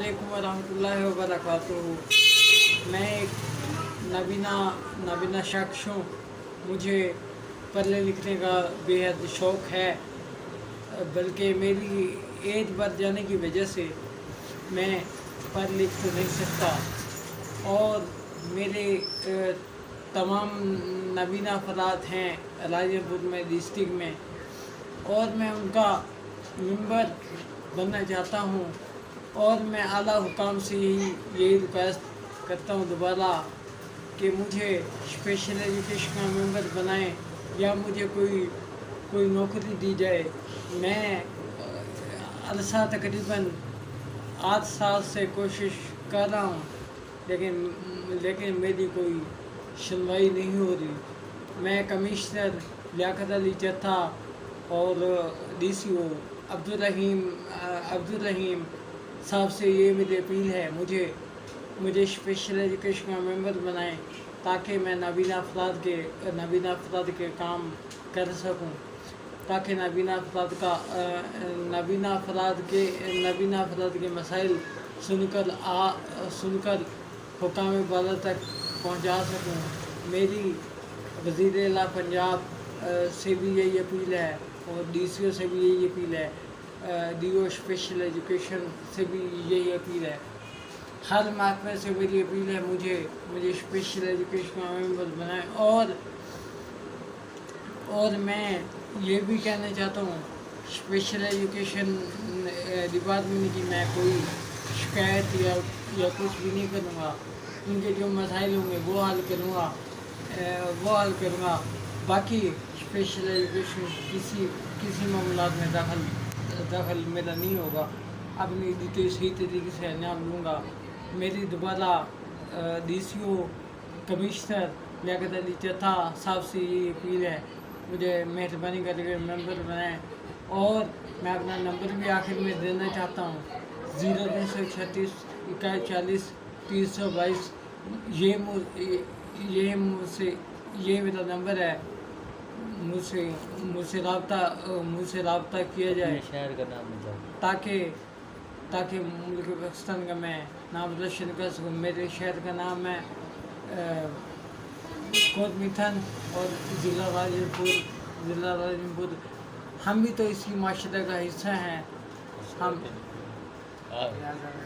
अस्सलामुअलैकुम वरहमतुल्लाहि वबरकातुहू। मैं एक नाबीना शख्स हूँ। मुझे पढ़ने लिखने का बेहद शौक़ है, बल्कि मेरी एज बढ़ जाने की वजह से मैं पढ़ लिख तो नहीं सकता, और मेरे तमाम नाबीना अफराद हैं राजनपुर में डिस्ट्रिक्ट में, और मैं उनका मेंबर बनना चाहता हूँ। और मैं आला हुकाम से यही रिक्वेस्ट करता हूँ दोबारा कि मुझे स्पेशल एजुकेशन का मेंबर बनाएं, या मुझे कोई नौकरी दी जाए। मैं अरसा तकरीबन 8 साल से कोशिश कर रहा हूँ, लेकिन मेरी कोई सुनवाई नहीं हो रही। मैं कमिश्नर लियाकत अली चट्टा और DCO अब्दुल रहीम साहब से ये मेरी अपील है, मुझे स्पेशल एजुकेशन का मेंबर बनाएं, ताकि मैं नाबीना अफराद के काम कर सकूं, ताकि नाबीना अफराद के मसाइल सुनकर हुकाम बाला तक पहुंचा सकूं। मेरी वज़ीर आला पंजाब से भी यही अपील है, और DCO से भी यही अपील है, DO स्पेशल एजुकेशन से भी यही अपील है। हर महकमे से मेरी अपील है, मुझे स्पेशल एजुकेशन का मेंबर बनाएं। और मैं ये भी कहना चाहता हूँ स्पेशल एजुकेशन डिपार्टमेंट की मैं कोई शिकायत या कुछ भी नहीं करूँगा। उनके जो मसाइल होंगे वो हल करूँगा। बाकी स्पेशल एजुकेशन किसी मामलात में दखल मेरा नहीं होगा। अपनी ड्यूटी सही तरीके से अंजाम दूँगा। मेरी दोबारा DCO कमिश्नर लियाकत अली चट्टा साहब से ये अपील है, मुझे मेहरबानी करके मेंबर बनाएं। और मैं अपना नंबर भी आखिर में देना चाहता हूँ, 0336 41 40 322। ये मेरा नंबर है। मुझसे रब्ता किया जाए, शहर का नाम बताओ, ताकि मुल्क पाकिस्तान का मैं नाम रोशन कर सकूँ। मेरे शहर का नाम है कोटमिथन, और ज़िला राजनपुर। हम भी तो इसी माशरे का हिस्सा हैं। हम